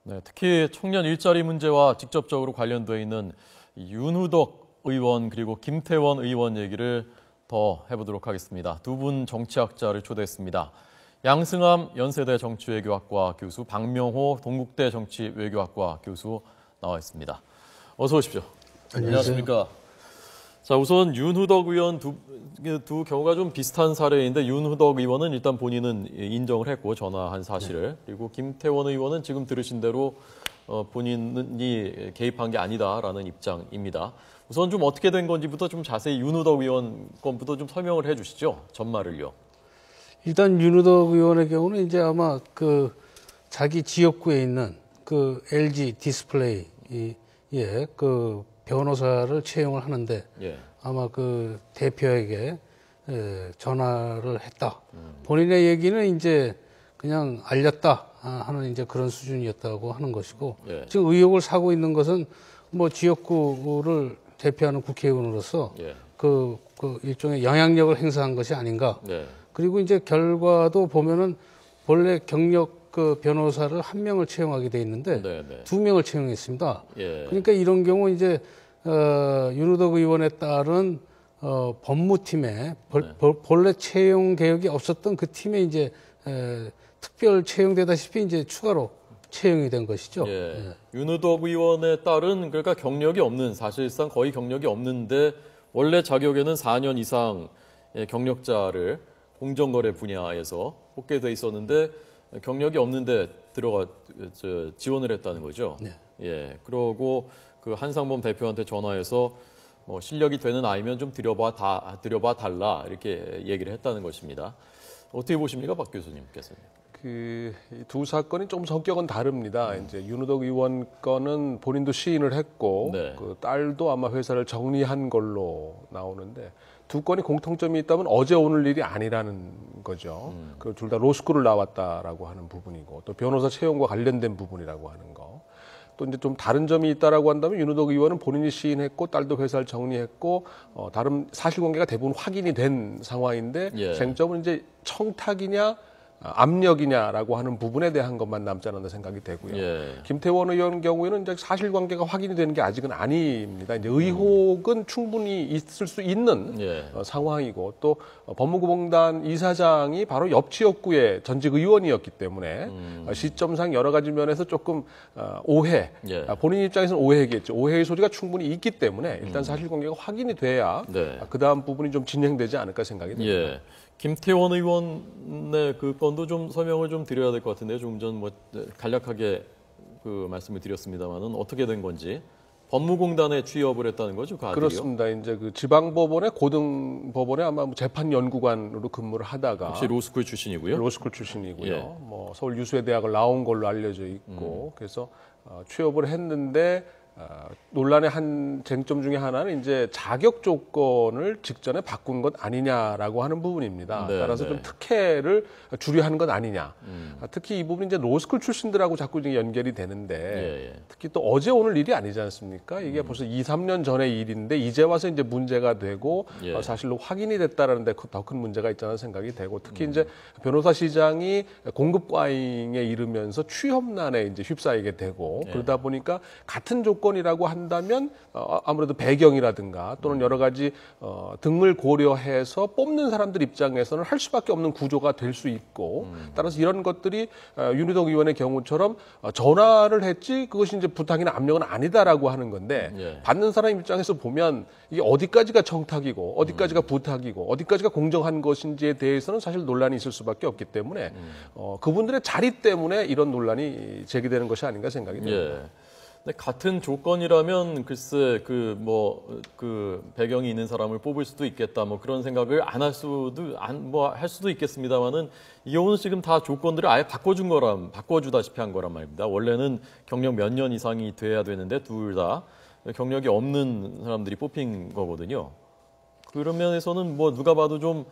네, 특히 청년 일자리 문제와 직접적으로 관련되어 있는 윤후덕 의원 그리고 김태원 의원 얘기를 더 해보도록 하겠습니다. 두 분 정치학자를 초대했습니다. 양승함 연세대 정치외교학과 교수, 박명호 동국대 정치외교학과 교수 나와 있습니다. 어서 오십시오. 안녕하십니까. 자, 우선 윤후덕 의원 두 경우가 좀 비슷한 사례인데 윤후덕 의원은 일단 본인은 인정을 했고 전화한 사실을. 그리고 김태원 의원은 지금 들으신 대로 본인이 개입한 게 아니다라는 입장입니다. 우선 좀 어떻게 된 건지부터 좀 자세히 윤후덕 의원 건부터 좀 설명을 해 주시죠. 전말을요. 일단 윤후덕 의원의 경우는 이제 아마 그 자기 지역구에 있는 그 LG 디스플레이의 그 변호사를 채용을 하는데 아마 그 대표에게 전화를 했다. 본인의 얘기는 이제 그냥 알렸다 하는 이제 그런 수준이었다고 하는 것이고 지금 의혹을 사고 있는 것은 뭐 지역구를 대표하는 국회의원으로서 그 일종의 영향력을 행사한 것이 아닌가. 그리고 이제 결과도 보면은 본래 경력 그 변호사를 한 명을 채용하게 돼 있는데 두 명을 채용했습니다. 그러니까 이런 경우 이제 윤후덕 의원에 따른 법무팀에 본래 채용 계획이 없었던 그 팀에 이제 특별 채용되다시피 이제 추가로 채용이 된 것이죠. 윤후덕 의원에 따른 그러니까 경력이 없는 사실상 거의 경력이 없는데 원래 자격에는 4년 이상 경력자를 공정거래 분야에서 뽑게 돼 있었는데 경력이 없는데 지원을 했다는 거죠. 그러고 그 한상범 대표한테 전화해서 뭐 실력이 되는 아이면 좀 들여봐 달라 이렇게 얘기를 했다는 것입니다. 어떻게 보십니까, 박 교수님께서는? 그 두 사건이 좀 성격은 다릅니다. 이제 윤후덕 의원 건은 본인도 시인을 했고 그 딸도 아마 회사를 정리한 걸로 나오는데 두 건이 공통점이 있다면 어제 오늘 일이 아니라는 거죠. 그리고 둘 다 로스쿨을 나왔다라고 하는 부분이고 또 변호사 채용과 관련된 부분이라고 하는 거. 또 이제 좀 다른 점이 있다라고 한다면 윤후덕 의원은 본인이 시인했고 딸도 회사를 정리했고 다른 사실관계가 대부분 확인이 된 상황인데 쟁점은 이제 청탁이냐 압력이냐라고 하는 부분에 대한 것만 남지 않았나 생각이 되고요. 김태원 의원 경우에는 이제 사실관계가 확인이 되는 게 아직은 아닙니다. 이제 의혹은 충분히 있을 수 있는 상황이고 또 법무부공단 이사장이 바로 옆 지역구의 전직 의원이었기 때문에 시점상 여러 가지 면에서 조금 오해, 본인 입장에서는 오해겠죠. 오해의 소지가 충분히 있기 때문에 일단 사실관계가 확인이 돼야 그 다음 부분이 좀 진행되지 않을까 생각이 됩니다. 김태원 의원의 그 건도 좀 설명을 좀 드려야 될 것 같은데요. 조금 전 뭐 간략하게 그 말씀을 드렸습니다만은 어떻게 된 건지. 법무공단에 취업을 했다는 거죠, 그 아들이요? 그렇습니다. 이제 그 지방법원의 고등법원에 아마 재판연구관으로 근무를 하다가 역시 로스쿨 출신이고요. 로스쿨 출신이고요. 뭐 서울 유수의 대학을 나온 걸로 알려져 있고 그래서 취업을 했는데 논란의 한 쟁점 중에 하나는 이제 자격 조건을 직전에 바꾼 것 아니냐라고 하는 부분입니다. 따라서 좀 특혜를 주려한 것 아니냐. 특히 이 부분이 이제 로스쿨 출신들하고 자꾸 이제 연결이 되는데 특히 또 어제 오늘 일이 아니지 않습니까? 이게 벌써 2, 3년 전의 일인데 이제 와서 이제 문제가 되고 사실로 확인이 됐다라는 데 더 큰 문제가 있다는 생각이 되고 특히 이제 변호사 시장이 공급 과잉에 이르면서 취업난에 이제 휩싸이게 되고 그러다 보니까 같은 조건이라고 한다면 아무래도 배경이라든가 또는 여러 가지 등을 고려해서 뽑는 사람들 입장에서는 할 수밖에 없는 구조가 될 수 있고 따라서 이런 것들이 윤후덕 의원의 경우처럼 전화를 했지 그것이 이제 부탁이나 압력은 아니다라고 하는 건데 받는 사람 입장에서 보면 이게 어디까지가 청탁이고 어디까지가 부탁이고 어디까지가 공정한 것인지에 대해서는 사실 논란이 있을 수밖에 없기 때문에 그분들의 자리 때문에 이런 논란이 제기되는 것이 아닌가 생각이 듭니다. 근데 같은 조건이라면 글쎄 그 배경이 있는 사람을 뽑을 수도 있겠다 뭐 그런 생각을 안 할 수도 할 수도 있겠습니다만은 이 경우는 지금 다 조건들을 아예 바꿔주다시피 한 거란 말입니다. 원래는 경력 몇 년 이상이 돼야 되는데 둘 다 경력이 없는 사람들이 뽑힌 거거든요. 그런 면에서는 뭐 누가 봐도 좀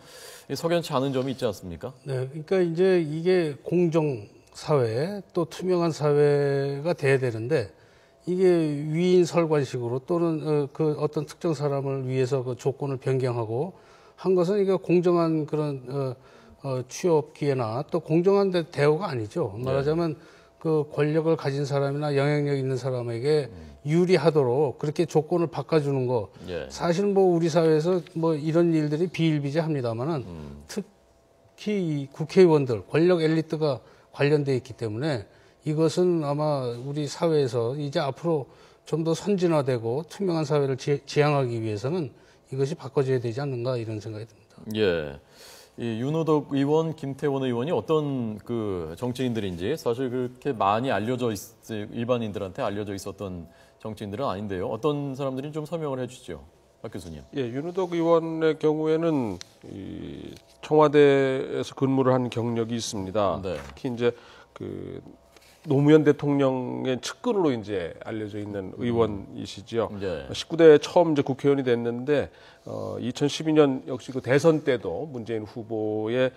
석연치 않은 점이 있지 않습니까? 네, 그러니까 이제 이게 공정 사회 또 투명한 사회가 돼야 되는데. 이게 위인 설관식으로 또는 그 어떤 특정 사람을 위해서 그 조건을 변경하고 한 것은 이게 공정한 그런 취업 기회나 또 공정한 대우가 아니죠. 말하자면 그 권력을 가진 사람이나 영향력 있는 사람에게 유리하도록 그렇게 조건을 바꿔주는 거. 예. 사실 뭐 우리 사회에서 뭐 이런 일들이 비일비재합니다만은 특히 이 국회의원들, 권력 엘리트가 관련돼 있기 때문에 이것은 아마 우리 사회에서 이제 앞으로 좀 더 선진화되고 투명한 사회를 지향하기 위해서는 이것이 바꿔줘야 되지 않는가 이런 생각이 듭니다. 예. 이 윤호덕 의원, 김태원 의원이 어떤 그 정치인들인지 사실 그렇게 많이 일반인들한테 알려져 있었던 정치인들은 아닌데요. 어떤 사람들이 좀 설명을 해주시죠, 박 교수님. 예, 윤호덕 의원의 경우에는 이 청와대에서 근무를 한 경력이 있습니다. 네. 특히 이제 그 노무현 대통령의 측근으로 이제 알려져 있는 의원이시죠. 네. 19대 처음 이제 국회의원이 됐는데 2012년 역시 그 대선 때도 문재인 후보의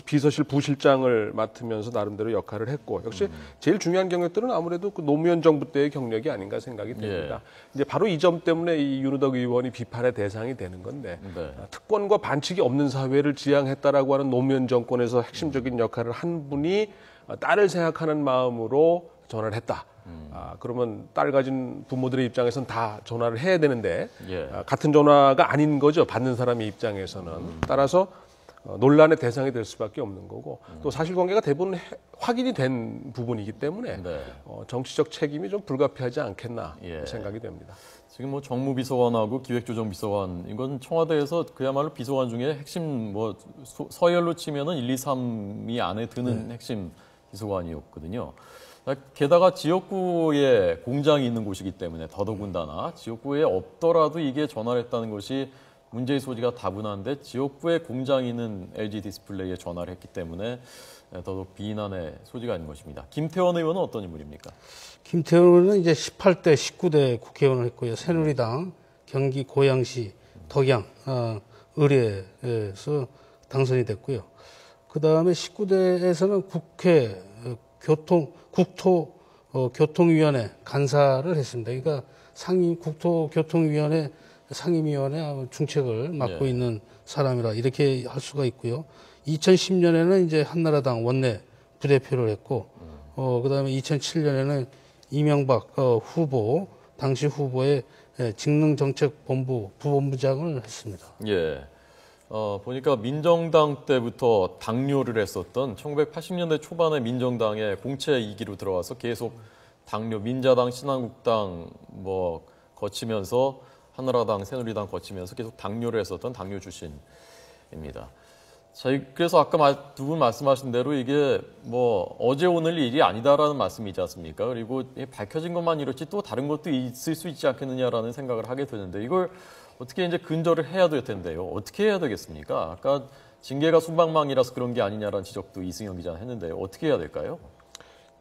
비서실 부실장을 맡으면서 나름대로 역할을 했고 역시 제일 중요한 경력들은 아무래도 그 노무현 정부 때의 경력이 아닌가 생각이 됩니다. 이제 바로 이 점 때문에 이 윤호덕 의원이 비판의 대상이 되는 건데 특권과 반칙이 없는 사회를 지향했다라고 하는 노무현 정권에서 핵심적인 역할을 한 분이 딸을 생각하는 마음으로 전화를 했다. 그러면 딸 가진 부모들의 입장에서는 다 전화를 해야 되는데 같은 전화가 아닌 거죠. 받는 사람의 입장에서는. 따라서 논란의 대상이 될 수밖에 없는 거고 또 사실관계가 대부분 확인이 된 부분이기 때문에 정치적 책임이 좀 불가피하지 않겠나 생각이 됩니다. 지금 뭐 정무비서관하고 기획조정비서관 이건 청와대에서 그야말로 비서관 중에 핵심 뭐 서열로 치면은 1, 2, 3위 안에 드는 핵심 비서관이었거든요. 게다가 지역구에 공장이 있는 곳이기 때문에 더더군다나 지역구에 없더라도 이게 전화를 했다는 것이 문제의 소지가 다분한데 지역구에 공장이 있는 LG 디스플레이에 전화를 했기 때문에 더더욱 비난의 소지가 있는 것입니다. 김태원 의원은 어떤 인물입니까? 김태원 의원은 이제 18대, 19대 국회의원을 했고요. 새누리당 경기 고양시 덕양 의뢰에서 당선이 됐고요. 그 다음에 19대에서는 국회 국토교통위원회 간사를 했습니다. 그러니까 국토교통위원회 상임위원회 중책을 맡고 있는 사람이라 이렇게 할 수가 있고요. 2010년에는 이제 한나라당 원내 부대표를 했고, 그다음에 2007년에는 이명박 후보 당시 후보의 직능정책본부 부본부장을 했습니다. 예. 보니까 민정당 때부터 당뇨를 했었던 1980년대 초반에 민정당에 공채 2기로 들어와서 계속 당뇨, 민자당, 신한국당 뭐 거치면서 한나라당, 새누리당 거치면서 계속 당뇨를 했었던 당뇨 출신입니다. 자, 그래서 아까 두 분 말씀하신 대로 이게 뭐 어제 오늘 일이 아니다라는 말씀이지 않습니까? 그리고 밝혀진 것만 이렇지 또 다른 것도 있을 수 있지 않겠느냐라는 생각을 하게 되는데 이걸 어떻게 이제 근절을 해야 될 텐데요. 어떻게 해야 되겠습니까? 아까 징계가 순방망이라서 그런 게 아니냐라는 지적도 이승영 기자는 했는데요. 어떻게 해야 될까요?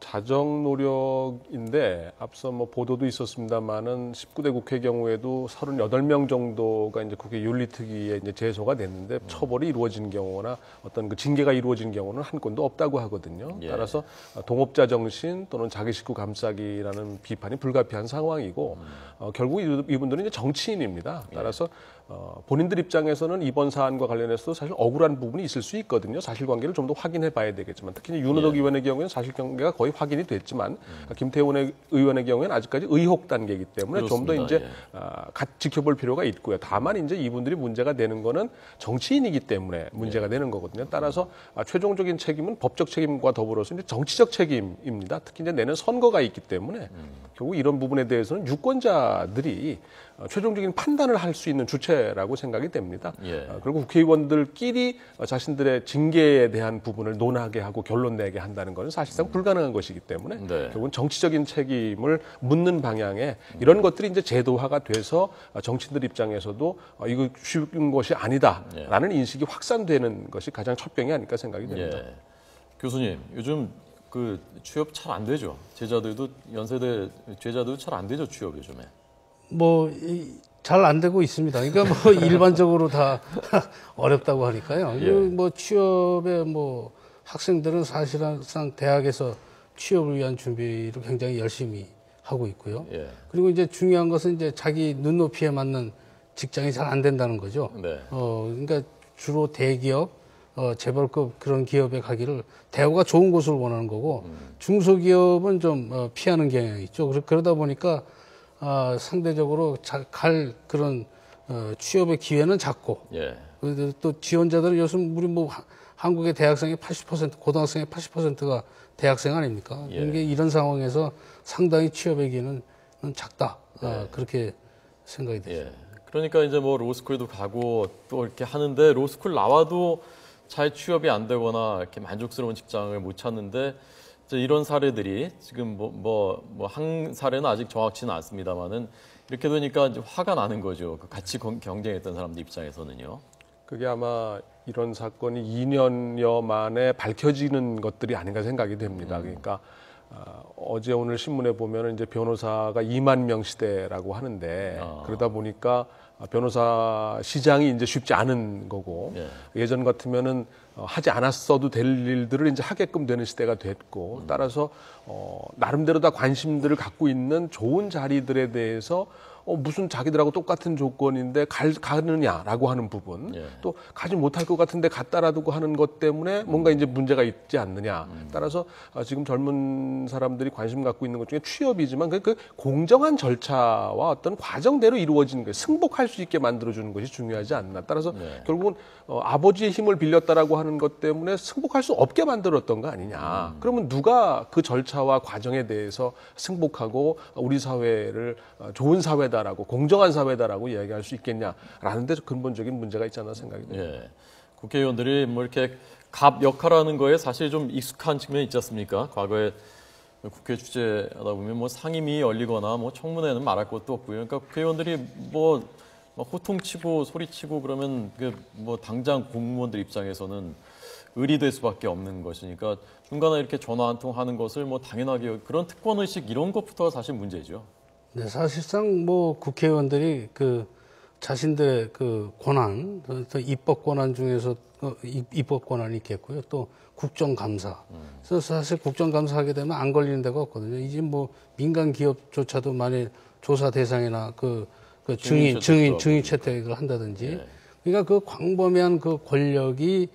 자정 노력인데 앞서 뭐 보도도 있었습니다만은 19대 국회 경우에도 38명 정도가 이제 국회 윤리특위에 이제 제소가 됐는데 처벌이 이루어진 경우나 어떤 그 징계가 이루어진 경우는 한 건도 없다고 하거든요. 따라서 동업자 정신 또는 자기 식구 감싸기라는 비판이 불가피한 상황이고 결국 이분들은 이제 정치인입니다. 따라서 본인들 입장에서는 이번 사안과 관련해서도 사실 억울한 부분이 있을 수 있거든요. 사실관계를 좀 더 확인해 봐야 되겠지만 특히 윤호덕 의원의 경우에는 사실관계가 거의 확인이 됐지만 김태원 의원의 경우에는 아직까지 의혹 단계이기 때문에 좀 더 이제 지켜볼 필요가 있고요. 다만 이제 이분들이 문제가 되는 거는 정치인이기 때문에 문제가 되는 거거든요. 따라서 최종적인 책임은 법적 책임과 더불어서 이제 정치적 책임입니다. 특히 이제 내년 선거가 있기 때문에 결국 이런 부분에 대해서는 유권자들이 최종적인 판단을 할 수 있는 주체라고 생각이 됩니다. 그리고 국회의원들끼리 자신들의 징계에 대한 부분을 논하게 하고 결론 내게 한다는 것은 사실상 불가능한 것이기 때문에 결국은 정치적인 책임을 묻는 방향에 이런 것들이 이제 제도화가 돼서 정치인들 입장에서도 이거 쉬운 것이 아니다라는 인식이 확산되는 것이 가장 첫병이 아닐까 생각이 됩니다. 교수님, 요즘 그 취업 잘 안 되죠? 제자들도 연세대 제자들도 잘 안 되죠, 취업 요즘에. 뭐 잘 안 되고 있습니다. 그러니까 뭐 일반적으로 다 어렵다고 하니까요. 뭐 취업에 뭐 학생들은 사실상 대학에서 취업을 위한 준비를 굉장히 열심히 하고 있고요. 그리고 이제 중요한 것은 이제 자기 눈높이에 맞는 직장이 잘 안 된다는 거죠. 그러니까 주로 대기업, 재벌급 그런 기업에 가기를 대우가 좋은 곳을 원하는 거고 중소기업은 좀 피하는 경향이 있죠. 그러다 보니까 상대적으로 갈 그런 취업의 기회는 작고 예. 또 지원자들은 요즘 우리 뭐 한국의 대학생의 80% 고등학생의 80%가 대학생 아닙니까? 예. 그러니까 이런 상황에서 상당히 취업의 기회는 작다. 네. 그렇게 생각이 되죠. 예. 그러니까 이제 뭐 로스쿨도 가고 또 이렇게 하는데 로스쿨 나와도 잘 취업이 안 되거나 이렇게 만족스러운 직장을 못 찾는데 이제 이런 사례들이 지금 한 사례는 아직 정확치는 않습니다만은 이렇게 되니까 이제 화가 나는 거죠. 그 같이 경쟁했던 사람들 입장에서는요. 그게 아마 이런 사건이 2년여 만에 밝혀지는 것들이 아닌가 생각이 됩니다. 그러니까 어제 오늘 신문에 보면 이제 변호사가 2만 명 시대라고 하는데 그러다 보니까 변호사 시장이 이제 쉽지 않은 거고 예. 예전 같으면은 하지 않았어도 될 일들을 이제 하게끔 되는 시대가 됐고 따라서 나름대로 다 관심들을 갖고 있는 좋은 자리들에 대해서 무슨 자기들하고 똑같은 조건인데 가느냐라고 하는 부분 예. 또 가지 못할 것 같은데 갖다라두고 하는 것 때문에 뭔가 이제 문제가 있지 않느냐 따라서 지금 젊은 사람들이 관심 갖고 있는 것 중에 취업이지만 그 공정한 절차와 어떤 과정대로 이루어지는 거예요. 승복할 수 있게 만들어주는 것이 중요하지 않나 따라서 네. 결국은 아버지의 힘을 빌렸다라고 하는 것 때문에 승복할 수 없게 만들었던 거 아니냐. 그러면 누가 그 절차와 과정에 대해서 승복하고 우리 사회를 좋은 사회다라고 공정한 사회다라고 이야기할 수 있겠냐라는 데 근본적인 문제가 있지 않나 생각이 듭니다. 예. 국회의원들이 뭐 이렇게 갑 역할하는 거에 사실 좀 익숙한 측면이 있지 않습니까? 과거에 국회 주재하다 보면 뭐 상임위 열리거나 뭐 청문회는 말할 것도 없고요. 그러니까 국회의원들이 뭐 호통치고 소리치고 그러면 뭐 당장 공무원들 입장에서는 의리될 수밖에 없는 것이니까 중간에 이렇게 전화 한 통 하는 것을 뭐 당연하게 그런 특권 의식 이런 것부터가 사실 문제죠. 네, 사실상 뭐 국회의원들이 자신들의 권한, 입법 권한 중에서 입법 권한이 있겠고요. 또 국정감사. 그래서 사실 국정감사 하게 되면 안 걸리는 데가 없거든요. 이제 뭐 민간 기업조차도 만일 조사 대상이나 증인 채택을 한다든지. 예. 그러니까 그 광범위한 그 권력이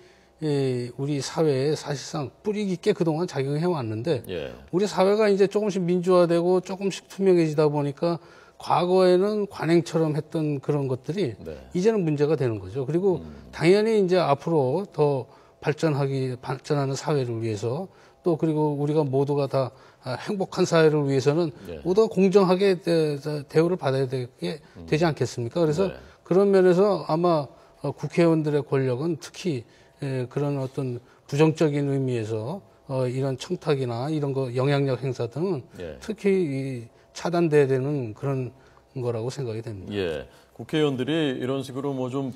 우리 사회에 사실상 뿌리 깊게 그동안 작용해 왔는데 예. 우리 사회가 이제 조금씩 민주화되고 조금씩 투명해지다 보니까 과거에는 관행처럼 했던 그런 것들이 네. 이제는 문제가 되는 거죠. 그리고 당연히 이제 앞으로 더 발전하는 사회를 위해서 또 그리고 우리가 모두가 다 행복한 사회를 위해서는 네. 모두가 공정하게 대우를 받아야 되지 않겠습니까? 그래서 네. 그런 면에서 아마 국회의원들의 권력은 특히 그런 어떤 부정적인 의미에서 이런 청탁이나 이런 거 영향력 행사 등은 예. 특히 차단돼야 되는 그런 거라고 생각이 됩니다. 예. 국회의원들이 이런 식으로 뭐 좀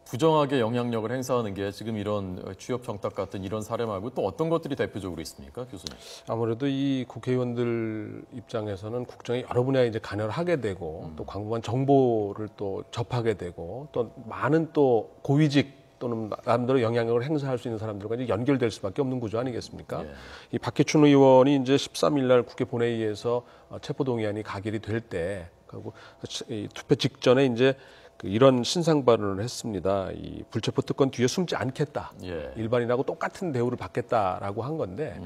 부정하게 영향력을 행사하는 게 지금 이런 취업 청탁 같은 이런 사례 말고 또 어떤 것들이 대표적으로 있습니까, 교수님? 아무래도 이 국회의원들 입장에서는 국정에 여러 분야에 이제 관여를 하게 되고 또 광범한 정보를 또 접하게 되고 또 많은 또 고위직 또는 나름대로 영향력을 행사할 수 있는 사람들과 이제 연결될 수밖에 없는 구조 아니겠습니까? 예. 이 박해춘 의원이 이제 13일 날 국회 본회의에서 체포동의안이 가결이 될 때, 그리고 이 투표 직전에 이제 이런 신상 발언을 했습니다. 이 불체포 특권 뒤에 숨지 않겠다. 예. 일반인하고 똑같은 대우를 받겠다라고 한 건데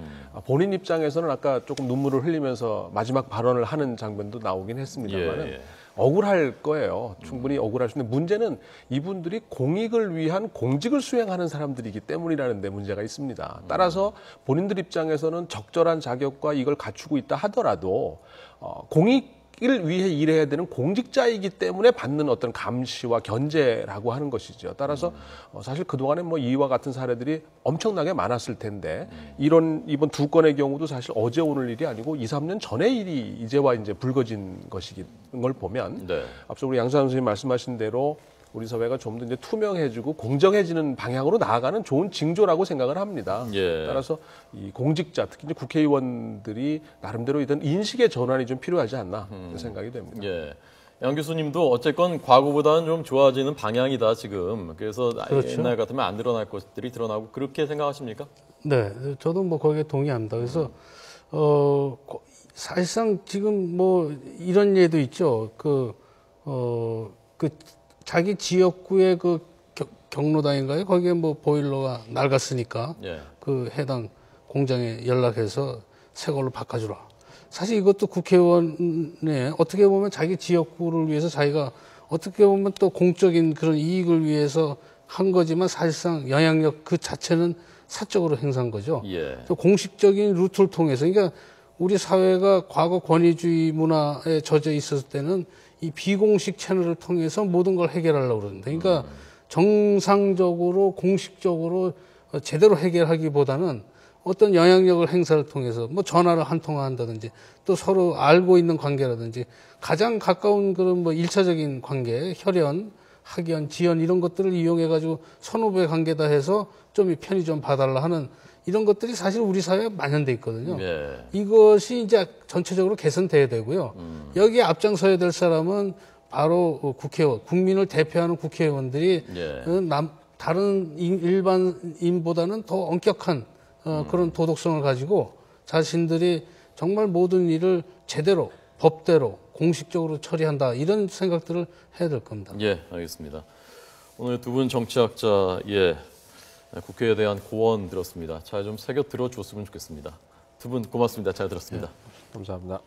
본인 입장에서는 아까 조금 눈물을 흘리면서 마지막 발언을 하는 장면도 나오긴 했습니다만은 예, 예. 억울할 거예요. 충분히 억울할 수 있는데 문제는 이분들이 공익을 위한 공직을 수행하는 사람들이기 때문이라는 데 문제가 있습니다. 따라서 본인들 입장에서는 적절한 자격과 이걸 갖추고 있다 하더라도 공익을 위해 일해야 되는 공직자이기 때문에 받는 어떤 감시와 견제라고 하는 것이죠. 따라서 사실 그동안에 뭐 이와 같은 사례들이 엄청나게 많았을 텐데 이번 두 건의 경우도 사실 어제 오늘 일이 아니고 2, 3년 전의 일이 이제와 이제 불거진 것이긴 걸 보면 네. 앞서 우리 양산 선생님 말씀하신 대로 우리 사회가 좀 더 이제 투명해지고 공정해지는 방향으로 나아가는 좋은 징조라고 생각을 합니다. 예. 따라서 이 공직자, 특히 이제 국회의원들이 나름대로 이런 인식의 전환이 좀 필요하지 않나 생각이 됩니다. 예. 양 교수님도 어쨌건 과거보다는 좀 좋아지는 방향이다 지금. 그래서 그렇죠. 옛날 같으면 안 드러날 것들이 드러나고 그렇게 생각하십니까? 네, 저도 뭐 거기에 동의합니다. 그래서 사실상 지금 뭐 이런 예도 있죠. 자기 지역구의 경로당인가요? 거기에 뭐 보일러가 낡았으니까 예. 그 해당 공장에 연락해서 새 걸로 바꿔주라. 사실 이것도 국회의원의 어떻게 보면 자기 지역구를 위해서 자기가 어떻게 보면 또 공적인 그런 이익을 위해서 한 거지만 사실상 영향력 그 자체는 사적으로 행사한 거죠. 예. 또 공식적인 루트를 통해서 그러니까 우리 사회가 과거 권위주의 문화에 젖어 있었을 때는 이 비공식 채널을 통해서 모든 걸 해결하려고 그러는데 그러니까 정상적으로 공식적으로 제대로 해결하기보다는 어떤 영향력을 행사를 통해서 뭐 전화를 한 통화 한다든지 또 서로 알고 있는 관계라든지 가장 가까운 그런 뭐 일차적인 관계, 혈연, 학연, 지연 이런 것들을 이용해 가지고 선후배 관계다 해서 좀 편히 좀 봐달라 하는 이런 것들이 사실 우리 사회에 만연돼 있거든요. 예. 이것이 이제 전체적으로 개선돼야 되고요. 여기에 앞장서야 될 사람은 바로 국회의원, 국민을 대표하는 국회의원들이 예. 다른 일반인보다는 더 엄격한 그런 도덕성을 가지고 자신들이 정말 모든 일을 제대로 법대로 공식적으로 처리한다 이런 생각들을 해야 될 겁니다. 예, 알겠습니다. 오늘 두 분 정치학자의 국회에 대한 고언 들었습니다. 잘 좀 새겨 들어줬으면 좋겠습니다. 두 분 고맙습니다. 잘 들었습니다. 감사합니다.